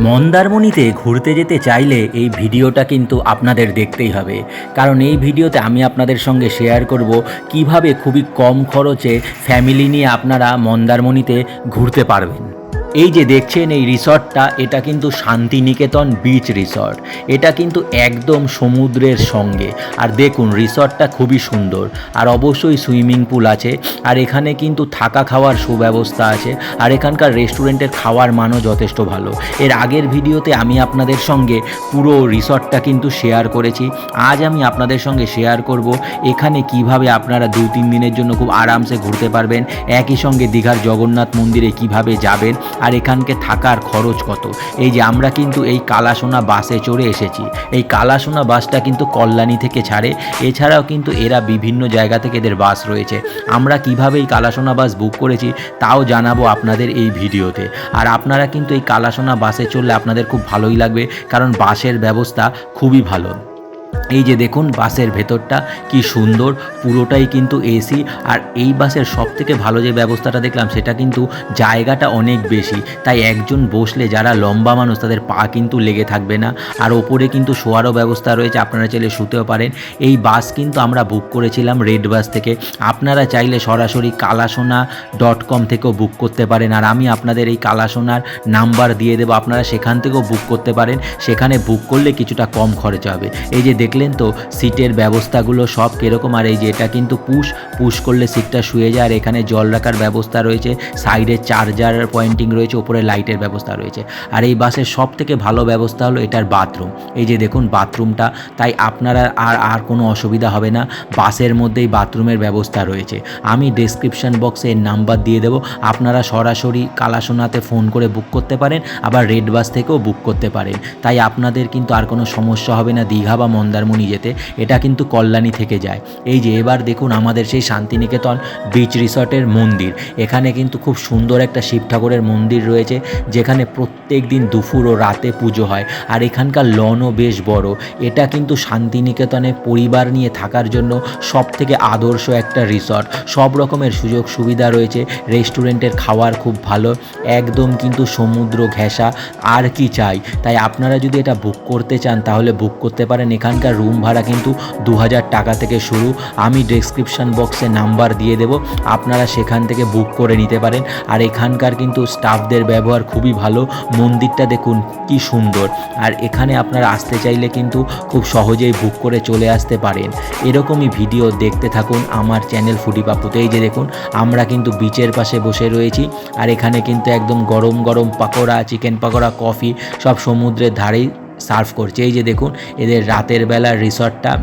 মন্দারমণিতে ঘুরতে যেতে চাইলে এই ভিডিওটা কিন্তু আপনাদের দেখতেই হবে, কারণ এই ভিডিওতে আমি আপনাদের সঙ্গে শেয়ার করব কিভাবে খুবই কম খরচে ফ্যামিলি নিয়ে আপনারা মন্দারমণিতে ঘুরতে পারবেন। এই যে দেখছেন এই রিসর্টটা, এটা কিন্তু শান্তিনিকেতন বিচ রিসর্ট। এটা কিন্তু একদম সমুদ্রের সঙ্গে। আর দেখুন রিসর্টটা খুবই সুন্দর, আর অবশ্যই সুইমিং পুল আছে, আর এখানে কিন্তু থাকা খাওয়ার সুব্যবস্থা আছে, আর এখানকার রেস্টুরেন্টের খাওয়ার মানও যথেষ্ট ভালো। এর আগের ভিডিওতে আমি আপনাদের সঙ্গে পুরো রিসর্টটা কিন্তু শেয়ার করেছি। আজ আমি আপনাদের সঙ্গে শেয়ার করব এখানে কিভাবে আপনারা 2-3 দিনের জন্য খুব আরামসে ঘুরতে পারবেন, একই সঙ্গে দীঘার জগন্নাথ মন্দিরে কিভাবে যাবেন, আর এখানকে থাকার খরচ কত। এই যে আমরা কিন্তু এই কালাসোনা বাসে চড়ে এসেছি। এই কালাসোনা বাসটা কিন্তু কল্যাণী থেকে ছাড়ে, এছাড়াও কিন্তু এরা বিভিন্ন জায়গা থেকে এদের বাস রয়েছে। আমরা কিভাবে এই কালাসোনা বাস বুক করেছি তাও জানাবো আপনাদের এই ভিডিওতে। আর আপনারা কিন্তু এই কালাসোনা বাসে চললে আপনাদের খুব ভালোই লাগবে, কারণ বাসের ব্যবস্থা খুবই ভালো। এই যে দেখুন বাসের ভেতরটা কি সুন্দর, পুরোটাই কিন্তু এসি। আর এই বাসের সবথেকে ভালো যে ব্যবস্থাটা দেখলাম সেটা কিন্তু জায়গাটা অনেক বেশি, তাই একজন বসলে যারা লম্বা মানুষ তাদের পা কিন্তু লেগে থাকবে না। আর ওপরে কিন্তু শোয়ারও ব্যবস্থা রয়েছে, আপনারা চাইলে শুতেও পারেন। এই বাস কিন্তু আমরা বুক করেছিলাম রেড বাস থেকে। আপনারা চাইলে সরাসরি kalasona.com থেকেও বুক করতে পারেন, আর আমি আপনাদের এই কালাসোনার নাম্বার দিয়ে দেবো, আপনারা সেখান থেকেও বুক করতে পারেন। সেখানে বুক করলে কিছুটা কম খরচ হবে। এই যে দেখলেন তো সিটের ব্যবস্থাগুলো সব কীরকম, আর এই যে এটা কিন্তু পুশ করলে সিটটা শুয়ে যায়, আর এখানে জল রাখার ব্যবস্থা রয়েছে, সাইডে চার্জার পয়েন্টিং রয়েছে, উপরে লাইটের ব্যবস্থা রয়েছে। আর এই বাসের সব থেকে ভালো ব্যবস্থা হলো এটার বাথরুম। এই যে দেখুন বাথরুমটা, তাই আপনারা আর কোনো অসুবিধা হবে না, বাসের মধ্যেই বাথরুমের ব্যবস্থা রয়েছে। আমি ডেসক্রিপশন বক্সে এর নাম্বার দিয়ে দেবো, আপনারা সরাসরি কালাসোনাতে ফোন করে বুক করতে পারেন, আবার রেড বাস থেকেও বুক করতে পারেন। তাই আপনাদের কিন্তু আর কোনো সমস্যা হবে না দীঘা বা মন্দারমণি যেতে। এটা কিন্তু কল্যাণী থেকে যায়। এই যে এবার দেখুন আমাদের সেই শান্তিনিকেতন বিচ রিসর্টের মন্দির। এখানে কিন্তু খুব সুন্দর একটা শিব ঠাকুরের মন্দির রয়েছে, যেখানে প্রত্যেক দিন দুপুর ও রাতে পুজো হয়। আর এখানকার লনও বেশ বড়। এটা কিন্তু শান্তিনিকেতনে পরিবার নিয়ে থাকার জন্য সব থেকে আদর্শ একটা রিসর্ট। সব রকমের সুযোগ সুবিধা রয়েছে, রেস্টুরেন্টের খাবার খুব ভালো, একদম কিন্তু সমুদ্র ঘেঁষা। আর কি চাই। তাই আপনারা যদি এটা বুক করতে চান তাহলে বুক করতে পারেন। এখানকার রুম ভাড়া কিন্তু 2000 টাকা থেকে শুরু। আমি ডেসক্রিপশন বক্সে নাম্বার দিয়ে দেব, আপনারা সেখান থেকে বুক করে নিতে পারেন। আর এখানকার কিন্তু স্টাফদের ব্যবহার খুবই ভালো। মন্দিরটা দেখুন কি সুন্দর, আর এখানে আপনারা আসতে চাইলে কিন্তু খুব সহজেই বুক করে চলে আসতে পারেন। এরকমই ভিডিও দেখতে থাকুন আমার চ্যানেল ফুডি পাপুতে। এই যে দেখুন আমরা কিন্তু বিচের পাশে বসে রয়েছি, আর এখানে কিন্তু একদম গরম গরম পাকোড়া, চিকেন পাকোড়া, কফি সব সমুদ্রের ধারেই সার্ভ করছে। এই যে দেখুন এদের রাতের বেলার রিসর্টটা,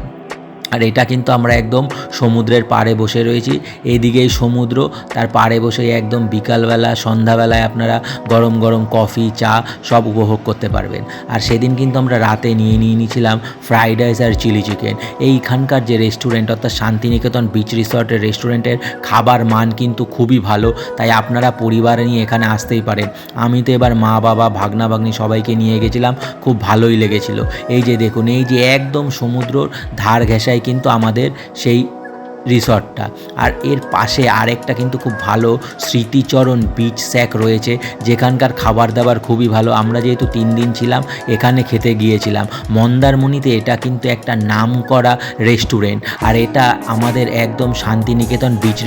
আর এটা কিন্তু আমরা একদম সমুদ্রের পাড়ে বসে রয়েছি। এইদিকেই সমুদ্র, তার পাড়ে বসে একদম বিকালবেলা সন্ধ্যাবেলায় আপনারা গরম গরম কফি, চা সব উপভোগ করতে পারবেন। আর সেদিন কিন্তু আমরা রাতে নিয়েছিলাম ফ্রাইড রাইস আর চিলি চিকেন। এইখানকার যে রেস্টুরেন্ট অর্থাৎ শান্তিনিকেতন বিচ রিসর্টের রেস্টুরেন্টের খাবার মান কিন্তু খুবই ভালো, তাই আপনারা পরিবার নিয়ে এখানে আসতেই পারেন। আমি তো এবার মা বাবা ভাগনা ভাগ্নি সবাইকে নিয়ে গেছিলাম, খুব ভালোই লেগেছিল। এই যে দেখুন এই যে একদম সমুদ্রর ধার ঘেঁষায় কিন্তু আমাদের সেই রিসর্টটা। আর এর পাশে আরেকটা কিন্তু খুব ভালো স্মৃতিচরণ বিচ স্যাক রয়েছে, যেখানকার খাবার দাবার খুবই ভালো। আমরা যেহেতু 3 দিন ছিলাম এখানে খেতে গিয়েছিলাম। মন্দারমণিতে এটা কিন্তু একটা নামকরা রেস্টুরেন্ট, আর এটা আমাদের একদম শান্তিনিকেতন বিচ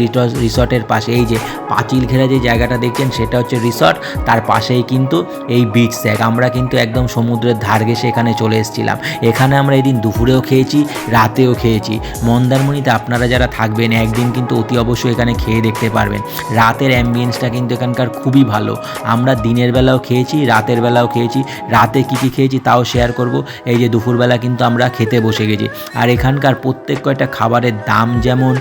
রিসর্টের পাশে। এই যে পাঁচিল ঘেরা যে জায়গাটা দেখছেন সেটা হচ্ছে রিসর্ট, তার পাশেই কিন্তু এই বিচ স্যাক। আমরা কিন্তু একদম সমুদ্রের ধার ঘেঁষে এখানে চলে এসেছিলাম। এখানে আমরা এদিন দুপুরেও খেয়েছি, রাতেও খেয়েছি। মন্দারমণিতে আপনারা যারা থাকবেন একদিন কিন্তু অতি অবশ্যই এখানে খেয়ে দেখতে পারবেন। রাতের অ্যাম্বিয়েন্সটা কিন্তু এখানকার খুবই ভালো। আমরা দিনের বেলাও খেয়েছি, রাতের বেলাও খেয়েছি। রাতে কী খেয়েছি তাও শেয়ার করব। এই যে দুপুরবেলা কিন্তু আমরা খেতে বসে গেছি। আর এখানকার প্রত্যেক কয়টা খাবারের দাম যেমন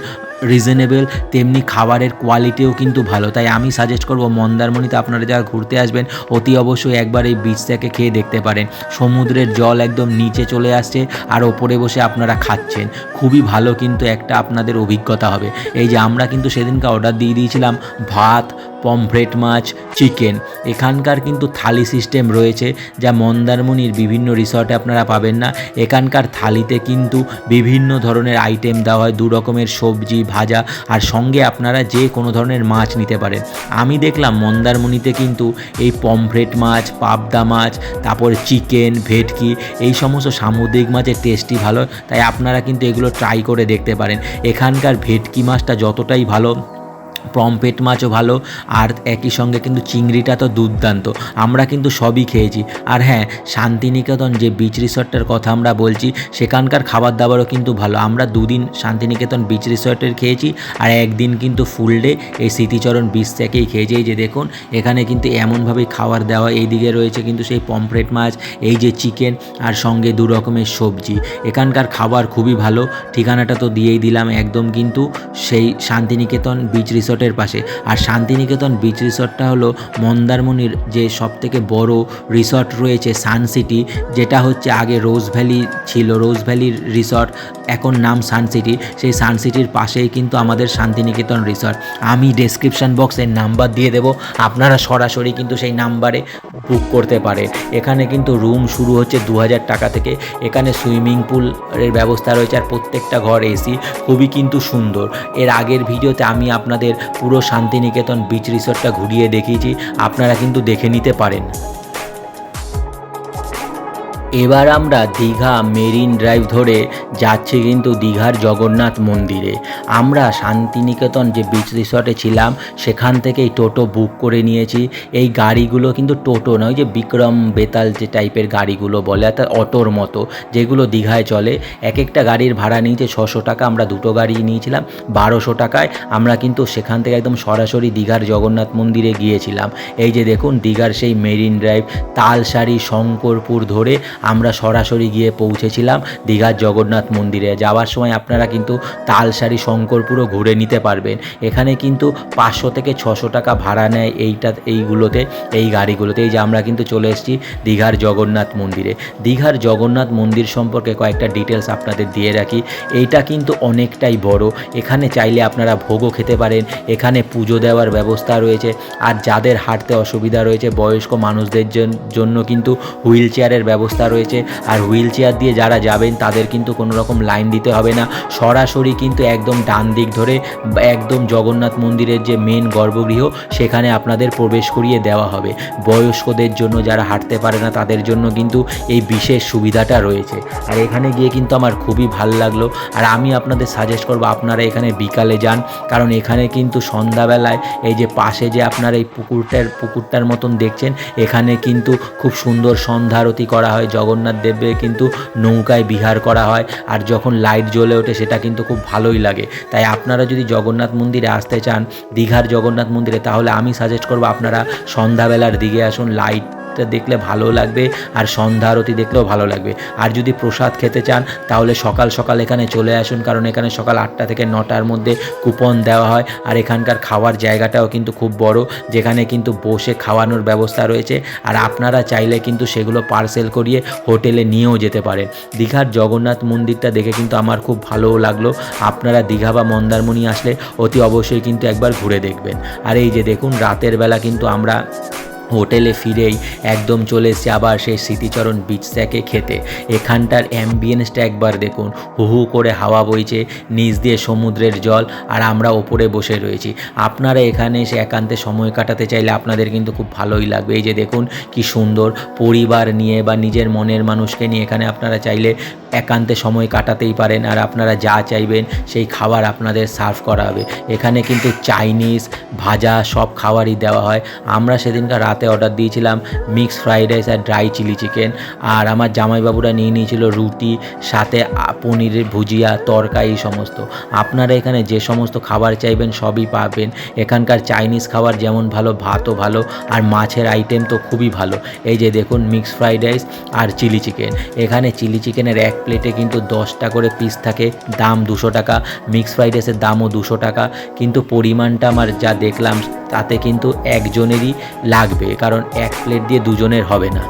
রিজনেবল, তেমনি খাবারের কোয়ালিটিও কিন্তু ভালো। তাই আমি সাজেস্ট করব মন্দারমণিতে আপনারা যারা ঘুরতে আসবেন অতি অবশ্যই একবার এই বিচ থেকে খেয়ে দেখতে পারেন। সমুদ্রের জল একদম নিচে চলে আসছে, আর ওপরে বসে আপনারা খাচ্ছেন, খুবই ভালো কিন্তু একটা আপনাদের অভিজ্ঞতা হবে। এই যে আমরা কিন্তু সেদিনকে অর্ডার দিয়ে দিয়েছিলাম ভাত, পমফ্রেট মাছ, চিকেন। এখানকার কিন্তু থালি সিস্টেম রয়েছে, যা মন্দারমণির বিভিন্ন রিসর্টে আপনারা পাবেন না। এখানকার থালিতে কিন্তু বিভিন্ন ধরনের আইটেম দেওয়া হয়, 2 রকমের সবজি, ভাজা, আর সঙ্গে আপনারা যে কোনো ধরনের মাছ নিতে পারেন। আমি দেখলাম মন্দারমণিতে কিন্তু এই পমফ্রেট মাছ, পাবদা মাছ, তারপরে চিকেন, ভেটকি, এই সমস্ত সামুদ্রিক মাছের টেস্টই ভালো, তাই আপনারা কিন্তু এগুলো ট্রাই করে দেখতে পারেন। এখানকার ভেটকি মাছটা যতটাই ভালো, পমফ্রেট মাছও ভালো, আর একই সঙ্গে কিন্তু চিংড়িটা তো দুর্দান্ত। আমরা কিন্তু সবই খেয়েছি। আর হ্যাঁ, শান্তিনিকেতন যে বিচ রিসর্টটার কথা আমরা বলছি, সেখানকার খাবার দাবারও কিন্তু ভালো। আমরা 2 দিন শান্তিনিকেতন বিচ রিসর্টের খেয়েছি, আর একদিন কিন্তু ফুল ডে এই স্মৃতিচরণ বিচ থেকেই খেয়েছি। এই যে দেখুন, এখানে কিন্তু এমনভাবেই খাবার দেওয়া। এইদিকে রয়েছে কিন্তু সেই পমফ্রেট মাছ, এই যে চিকেন, আর সঙ্গে 2 রকমের সবজি। এখানকার খাবার খুবই ভালো। ঠিকানাটা তো দিয়েই দিলাম, একদম কিন্তু সেই শান্তিনিকেতন বিচ রিসর্টের পাশে। আর শান্তিনিকেতন বিচ রিসর্টটা হলো মন্দারমণির যে সবথেকে বড় রিসর্ট রয়েছে, সানসিটি, যেটা হচ্ছে আগে রোজ ভ্যালি ছিল, রোজ ভ্যালির রিসর্ট, এখন নাম সানসিটি। সেই সানসিটির পাশেই কিন্তু আমাদের শান্তিনিকেতন রিসর্ট। আমি ডেসক্রিপশান বক্সের নাম্বার দিয়ে দেবো, আপনারা সরাসরি কিন্তু সেই নাম্বারে বুক করতে পারে। এখানে কিন্তু রুম শুরু হচ্ছে 2000 টাকা থেকে। এখানে সুইমিং পুলের ব্যবস্থা রয়েছে, আর প্রত্যেকটা ঘর এসি, খুবই কিন্তু সুন্দর। এর আগের ভিডিওতে আমি আপনাদের পুরো শান্তিনিকেতন বিচ রিসর্টটা ঘুরিয়ে দেখিয়েছি, আপনারা কিন্তু দেখে নিতে পারেন। এবার আমরা দীঘা মেরিন ড্রাইভ ধরে যাচ্ছি কিন্তু দীঘার জগন্নাথ মন্দিরে। আমরা শান্তিনিকেতন যে বিচ রিসর্টে ছিলাম, সেখান থেকেই টোটো বুক করে নিয়েছি। এই গাড়িগুলো কিন্তু টোটো নয়, যে বিক্রম বেতাল যে টাইপের গাড়িগুলো বলে, অর্থাৎ অটোর মতো, যেগুলো দীঘায় চলে। এক একটা গাড়ির ভাড়া নিয়েছে 600 টাকা। আমরা 2টো গাড়ি নিয়েছিলাম 1200 টাকায়। আমরা কিন্তু সেখান থেকে একদম সরাসরি দীঘার জগন্নাথ মন্দিরে গিয়েছিলাম। এই যে দেখুন, দীঘার সেই মেরিন ড্রাইভ, তালসারি, শঙ্করপুর ধরে আমরা সরাসরি গিয়ে পৌঁছেছিলাম দীঘার জগন্নাথ মন্দিরে। যাওয়ার সময় আপনারা কিন্তু তালসারি, শঙ্করপুরও ঘুরে নিতে পারবেন। এখানে কিন্তু 500 থেকে 600 টাকা ভাড়া নেয় এইগুলোতে, এই গাড়িগুলোতে। এই যে আমরা কিন্তু চলে এসেছি দীঘার জগন্নাথ মন্দিরে। দীঘার জগন্নাথ মন্দির সম্পর্কে কয়েকটা ডিটেলস আপনাদের দিয়ে রাখি। এইটা কিন্তু অনেকটাই বড়। এখানে চাইলে আপনারা ভোগও খেতে পারেন, এখানে পুজো দেওয়ার ব্যবস্থা রয়েছে। আর যাদের হাঁটতে অসুবিধা রয়েছে, বয়স্ক মানুষদের জন্য কিন্তু হুইল চেয়ারের ব্যবস্থা রয়েছে। আর হুইল চেয়ার দিয়ে যারা যাবেন তাদের কিন্তু কোনো রকম লাইন দিতে হবে না, সরাসরি কিন্তু একদম ডান দিক ধরে একদম জগন্নাথ মন্দিরের যে মেন গর্ভগৃহ, সেখানে আপনাদের প্রবেশ করিয়ে দেওয়া হবে। বয়স্কদের জন্য, যারা হাঁটতে পারে না, তাদের জন্য কিন্তু এই বিশেষ সুবিধাটা রয়েছে। আর এখানে গিয়ে কিন্তু আমার খুবই ভালো লাগলো। আর আমি আপনাদের সাজেস্ট করবো আপনারা এখানে বিকালে যান, কারণ এখানে কিন্তু সন্ধ্যাবেলায় এই যে পাশে যে আপনার এই পুকুরটার মতন দেখছেন, এখানে কিন্তু খুব সুন্দর সন্ধ্যা আরতি করা হয়। জগন্নাথ দেবকে কিন্তু নৌকায় বিহার করা হয়, আর যখন লাইট জ্বলে ওঠে সেটা কিন্তু খুব ভালোই লাগে। তাই আপনারা যদি জগন্নাথ মন্দিরে আসতে চান, দীঘার জগন্নাথ মন্দিরে, তাহলে আমি সাজেস্ট করবো আপনারা সন্ধ্যাবেলার দিকে আসুন। লাইট দেখলে ভালো লাগবে, আর সন্ধ্যা আরতি দেখলেও ভালো লাগবে। আর যদি প্রসাদ খেতে চান, তাহলে সকাল সকাল এখানে চলে আসুন, কারণ এখানে সকাল 8টা থেকে 9টার মধ্যে কুপন দেওয়া হয়। আর এখানকার খাওয়ার জায়গাটাও কিন্তু খুব বড়, যেখানে কিন্তু বসে খাওয়ানোর ব্যবস্থা রয়েছে। আর আপনারা চাইলে কিন্তু সেগুলো পার্সেল করিয়ে হোটেলে নিয়েও যেতে পারেন। দীঘার জগন্নাথ মন্দিরটা দেখে কিন্তু আমার খুব ভালোও লাগলো। আপনারা দীঘা বা মন্দারমণি আসলে অতি অবশ্যই কিন্তু একবার ঘুরে দেখবেন। আর এই যে দেখুন, রাতের বেলা কিন্তু আমরা হোটেলে ফিরেই একদম চলে এসেছি আবার সেই স্মৃতিচরণ বিচ থেকে খেতে। এখানটার অ্যাম্বিয়েন্সটা একবার দেখুন, হু হু করে হাওয়া বইছে, নিচ দিয়ে সমুদ্রের জল, আর আমরা ওপরে বসে রয়েছি। আপনারা এখানে এসে একান্তে সময় কাটাতে চাইলে আপনাদের কিন্তু খুব ভালোই লাগবে। এই যে দেখুন কি সুন্দর, পরিবার নিয়ে বা নিজের মনের মানুষকে নিয়ে এখানে আপনারা চাইলে একান্তে সময় কাটাতেই পারেন। আর আপনারা যা চাইবেন সেই খাবার আপনাদের সার্ভ করা হবে। এখানে কিন্তু চাইনিজ, ভাজা সব খাবারই দেওয়া হয়। আমরা সেদিনকার রাতে অর্ডার দিয়েছিলাম মিক্সড ফ্রাইড রাইস আর ড্রাই চিলি চিকেন, আর আমার জামাইবাবুরা নিয়ে নিয়েছিল রুটি, সাথে পনিরের ভুজিয়া, তরকারি সমস্ত। আপনারা এখানে যে সমস্ত খাবার চাইবেন সবই পাবেন। এখানকার চাইনিজ খাবার যেমন ভালো, ভাতও ভালো, আর মাছের আইটেম তো খুবই ভালো। এই যে দেখুন, মিক্সড ফ্রাইড রাইস আর চিলি চিকেন। এখানে চিলি চিকেনের এক প্লেটে কিন্তু 10টা করে পিস থাকে, দাম 200 টাকা। মিক্সড ফ্রাইড রাইসের দামও 200 টাকা। কিন্তু পরিমাণটা আমার যা দেখলাম, তাতে কিন্তু একজনেরই লাগবে, কারণ এক প্লেট দিয়ে দুজনের হবে না।